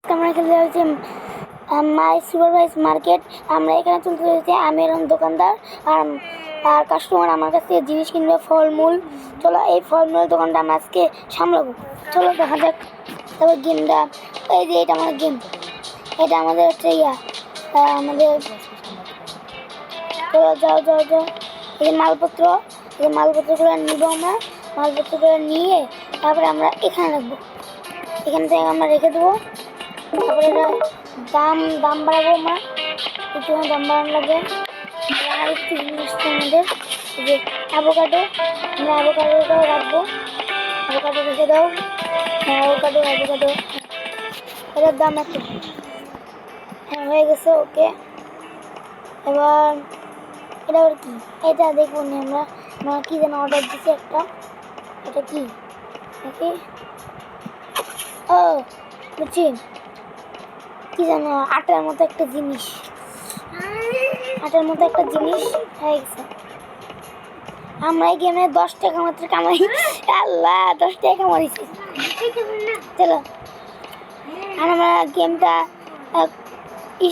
আমরা খেলতে যাচ্ছি মাই সুপারভাইজ মার্কেট। আমরা এখানে চলতে যাচ্ছি, আমি এরকম দোকানদার আর আর কাস্টমার আমার কাছ থেকে জিনিস কিনবে, ফলমূল। চলো এই ফলমূল দোকানটা আমরা আজকে সামলাবো। চলো দেখা যাক। তারপর গেমটা, এই যে এটা আমাদের গেম, এটা আমাদের হচ্ছে আমাদের। চলো যাও যাও যাও। এই মালপত্রগুলো নিব আমরা। মালপত্রগুলো নিয়ে তারপরে আমরা এখানে রাখবো, এখান থেকে আমরা রেখে দেবো। তারপরে এটা দাম বাড়াবো আমরা, একটু দাম বাড়ানো লাগবে। আর একটু জিনিস আমাদের যে অ্যাভোকাডো, আমরা অ্যাভোকাডোটাও রাখবো। অ্যাভোকাডো রেখে দাও। হ্যাঁ অ্যাভোকাডো এটার দাম এত। হ্যাঁ হয়ে গেছে, ওকে। এবার এটা আবার কি, এটা দেখবো না আমরা। আমরা কি যেন অর্ডার দিচ্ছি একটা, এটা কি নাকি, ও বুঝছি, কি জানো আটার মতো একটা জিনিস হয়ে গেছে। আমরা এই গেমে 10 টাকা মাত্র কামাই। আল্লাহ 10 টাকা কামাইছি। চলো আর আমরা গেমটা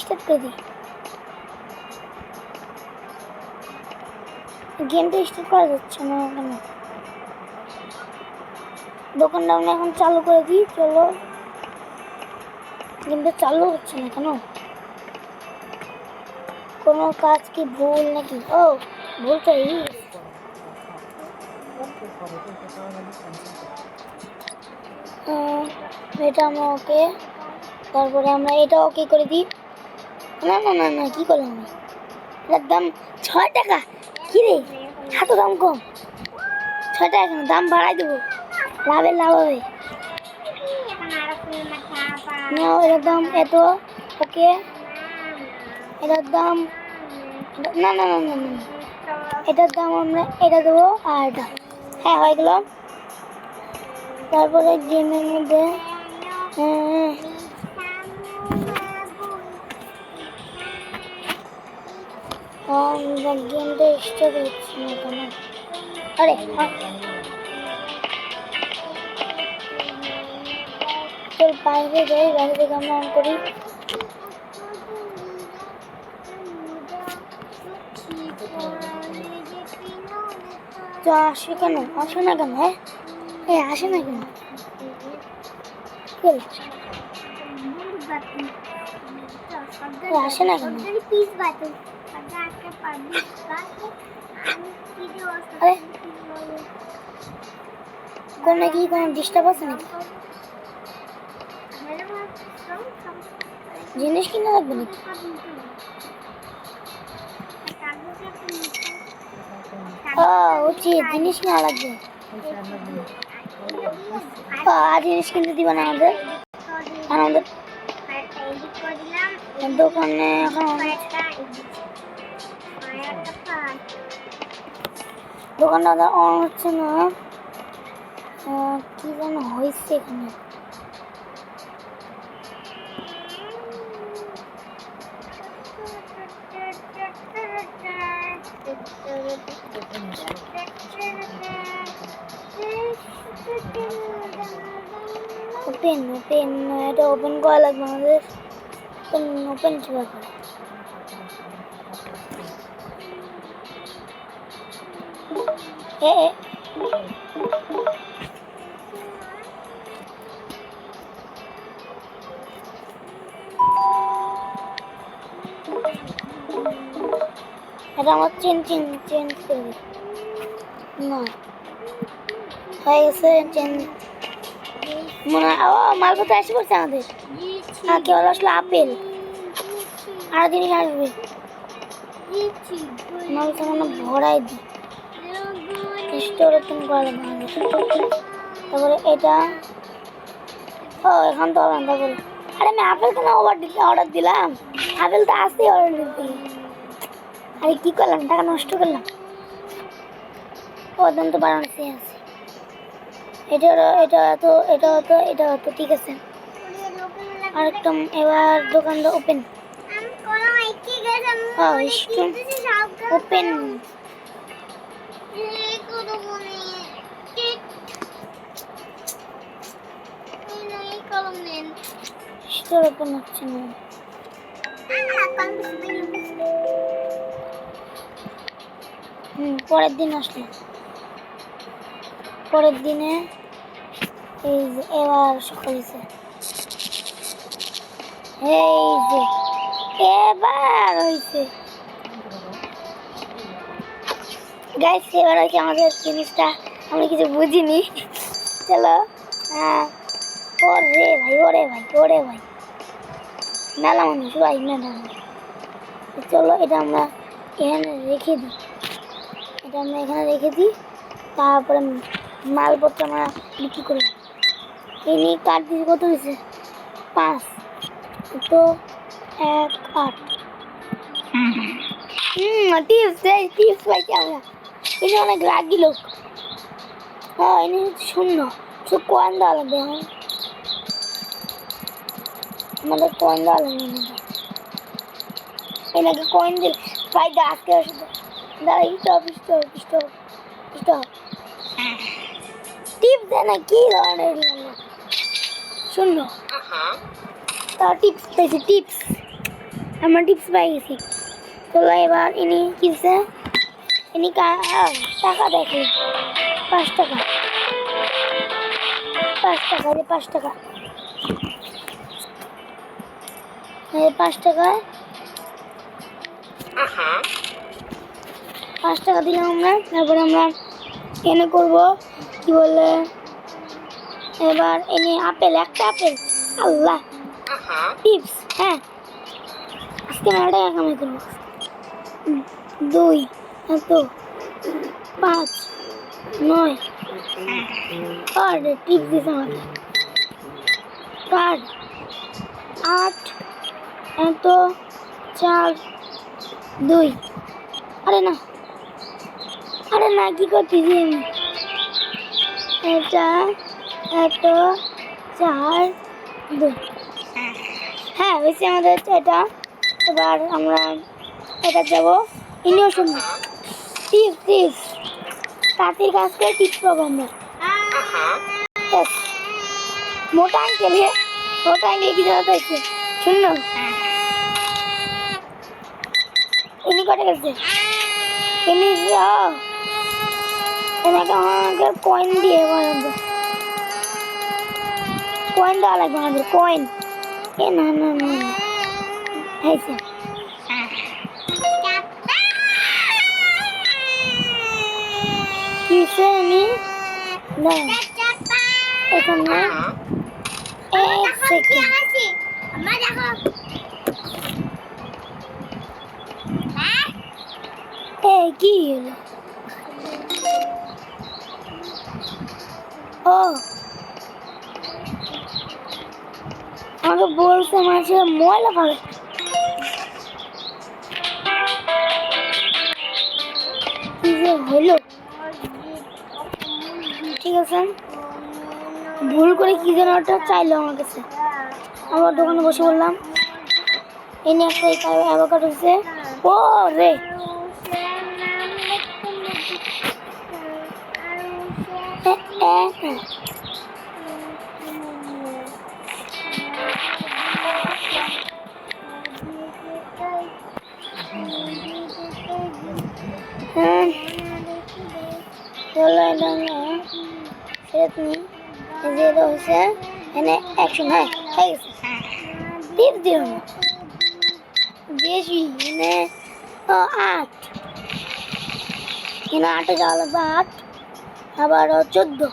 স্টার্ট করে দিই। গেমটা স্টার্ট করা যাচ্ছে না কেন, দোকানটা আমরা এখন চালু করে দিই। চলো গেমটা চালু হচ্ছে না কেন, কোনো কাজ কি ভুল নাকি? ও ভুল তো এই, এটা আমরা ওকে, তারপরে আমরা এটা ওকে করে দিই। না না না না, কি করলাম আমি? এটার দাম 6 টাকা। কি রে, এত দাম কম? 6 টাকা কেন, দাম বাড়াই দেবো, লাভ হবে। না এটার দাম এত, ওকে। এটার দাম না না না না না, এটার দাম আমরা এটা দেবো আর এটা, হ্যাঁ হয়ে গেল। তারপরে গেমের মধ্যে গেমটা স্টার্ট হচ্ছে না কেন? আরে চল বাইরে যাই, বাইরে থেকে আমরা অন করি। তো আসে কেন, আসে না কেন? হ্যাঁ আসে না কেন? আসে না কেন? কোনো কি কোনো ডিস্টার্ব আছে নাকি? জিনিস কিনে লাগবে নাকি? উচিত জিনিস কিনা লাগবে। আর জিনিস কিনতে দিবা না আমাদের? আমাদের দোকানে এখন দোকানটা অন হচ্ছে না, কি যেন হয়েছে এখানে। ওপেন এটা ওপেন করা লাগবে আমাদের। ওপেন কিভাবে? এটা আমার চেঞ্জ করে দিই না, হয়ে গেছে চেঞ্জ মনে হয়। ও মালপত্র এসে পড়ছে আমাদের। হ্যাঁ কেবল আসলে আপেল, আর জিনিস আসবে। মালটা মনে ভরাই দিই, স্টোর ওপেন করা লাগবে আমাদের। তারপরে এটা, ও এখন তো হবে না। তারপরে আরে আমি আপেল কেন অর্ডার দিলাম, আপেল তো আসতেই অর্ডার দিতে। আরে কি করলাম, টাকা নষ্ট করলাম। ও দাম তো বাড়ানো আছে। এটা তো ঠিক আছে। আর একদম এবার দোকানটা ওপেন, ওপেন। লিস্টের ওপেন হচ্ছে না। পরের দিন আসলো, পরের দিনে এই যে এবার সকাল হয়েছে, এই যে এবার হয়েছে গাইস, এবার হয়েছে আমাদের জিনিসটা আমি কিছু বুঝিনি। চলো ওরে ভাই ওরে ভাই ওরে ভাই মেলা মানুষ ভাই মেলা মানুষ। চলো এটা আমরা এখানে রেখে দিই, এটা আমরা এখানে রেখে দিই, তারপরে মালপত্র আমরা বিক্রি করে দিই। এই নিয়ে কাঠ দিয়েছে কত হয়েছে 5 তো 1 8 টিপস টিপস পাইছি আমরা। ইনি অনেক রাগি লোক, হ্যাঁ ইনি শূন্য শুধু কয়েন দেওয়া লাগবে। এখন আমাদের কয়েন দেওয়া লাগবে, এনাকে কয়েন দিল ভাই আজকে দাঁড়া stop stop stop stop tips দেয় না কি ধরনের শূন্য, তা টিপস পেয়েছি টিপস, আমরা টিপস পাই গেছি। চলো এবার ইনি কিনছে, ইনি টাকা দেখে 5 টাকা 5 টাকা 5 টাকা 5 টাকায় 5 টাকা দিলাম আমরা। তারপরে আমরা এনে করবো কি বলে, এবার এনে আপেল, একটা আপেল আল্লাহ টিপস। হ্যাঁ আজকে মেলা টাকা কামাই করবো। 2 তো 5 9 কার্ড টিপস দিছে আমাকে, কার্ড 8 তো 4 2 আরে না কি করতেছি আমি, এটা এত 4 2 হ্যাঁ হয়েছে আমাদের এটা। এবার আমরা এটা যাবো, ইনিও শুনবো টিপস টিপস তাঁতির কাজ করে টিপস পাবো আমরা। মোটা আঙ্কেল কি জানা হয়েছে শুনল, ইনি কটে গেছে, ইনি এনাকে আমাদের কয়েন দিয়ে কয়েন দেওয়া লাগবে আমাদের কয়েন। এ না না না হয়েছে কিসে আমি না এখানে 1 সেকেন্ড কি হলো, ও আমাকে বলছে মাঝে ময়লা ভালো কি যে হলো। ঠিক আছে ভুল করে কি যেন ওটা চাইলো আমার কাছে, আমার দোকানে বসে বললাম এনে একটা অ্যাভোকাডো হচ্ছে ও রে অ্যাকশন হ্যাঁ হয়ে গেছে টিপস দিও না বেশি এনে 8 এনে 8 যাওয়া লাগবে 8 আবার 14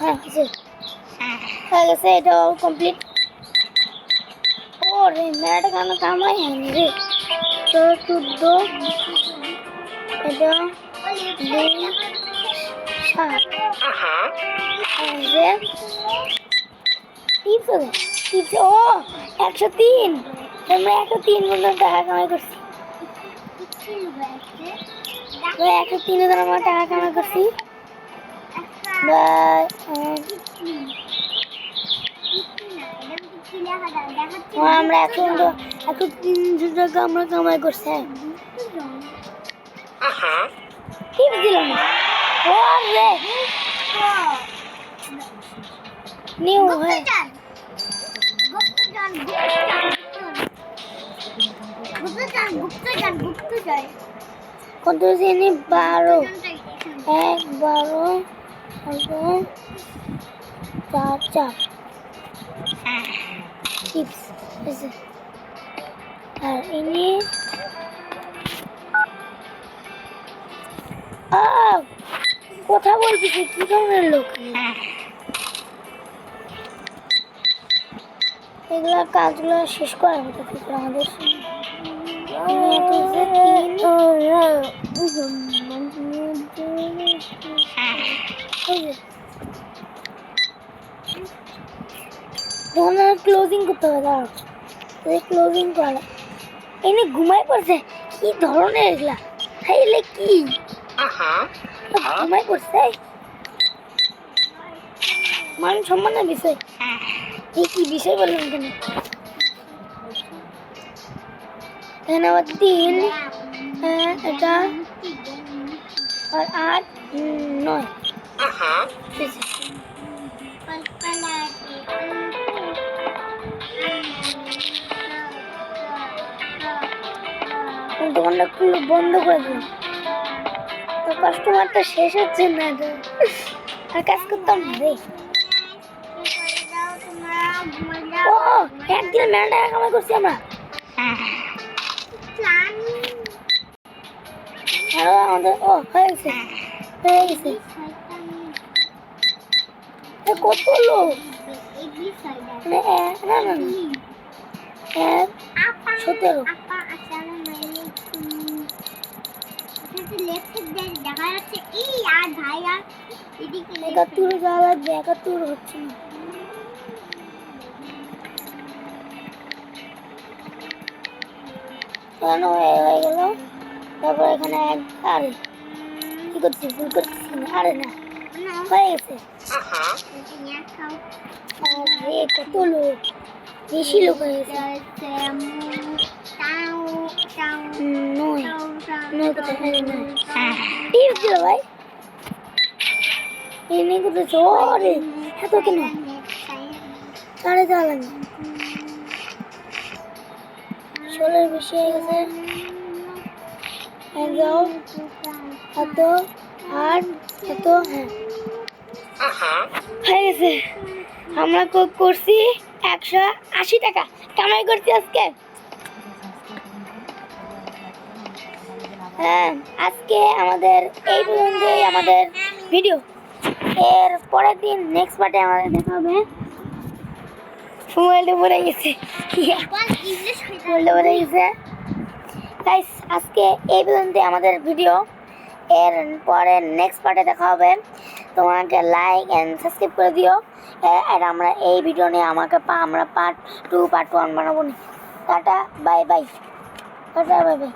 হ্যাঁ হয়ে গেছে এটাও কমপ্লিট। ও রে মেলাটা কেন কামাই হয়নি রে, তো 14 এটা 2 7 টিপস ও 103 আমরা 103 মূল্যের টাকা কামাই করছি, 103 আমরা টাকা কামাই করছি। আমরা 103 টাকা আমরা কামাই করছি। টিপস দিলাম ও রে নিউ হ্যাঁ কত শ্রেণী 12 1 12 4 4 টিপস আর ইনি কথা বলতেছে কি ধরনের লোক এগুলা কাজগুলো শেষ করার মতো কিন্তু আমাদের ক্লোজিং করতে হবে দাঁড়াও ক্লোজিং করা এনে ঘুমাই পড়ছে কি ধরনের এগুলা খাইলে কি ঘুমাই পড়ছে মান সম্মানের বিষয় এই কি বিষয় বললেন কেন এখানে আবার 3 এটা আর 8 9 দোকানটা খুলে বন্ধ করে দিলাম তো কাস্টমারটা শেষ হচ্ছে না আর কাজ করতাম না রে ও একদিন মেলা টাকা কামাই করছি আমরা আরো আমাদের ও হয়ে গেছে কত লোক না না না 17 দেখা যাচ্ছে এই আর ভাই আর এদিকে 71 যাওয়া লাগবে 71 হচ্ছে না কেন হয়ে গেল তারপর এখানে আরে কি করছি ভুল করছি আরে না হয়ে গেছে আরে কত লোক বেশি লোক হয়ে গেছে টিপস দিল ভাই এনে কোথায় জোরে এত কেন সাড়ে যাওয়া লাগে 16 বেশি হয়ে গেছে যাও এত আর এত হ্যাঁ হয়ে গেছে আমরা করছি 180 টাকা কামাই করছি আজকে হ্যাঁ আজকে আমাদের এই পর্যন্তই আমাদের ভিডিও এর পরের দিন নেক্সট পার্টে আমাদের দেখা হবে মোবাইলটা পড়ে গেছে গাইস আজকে এই পর্যন্ত আমাদের ভিডিও এর পরে নেক্সট পার্টে দেখা হবে তোমাকে লাইক এন্ড সাবস্ক্রাইব করে দিও আর আমরা এই ভিডিও নিয়ে আমরা পার্ট 2 পার্ট 1 বানাবো tata bye bye tata bye bye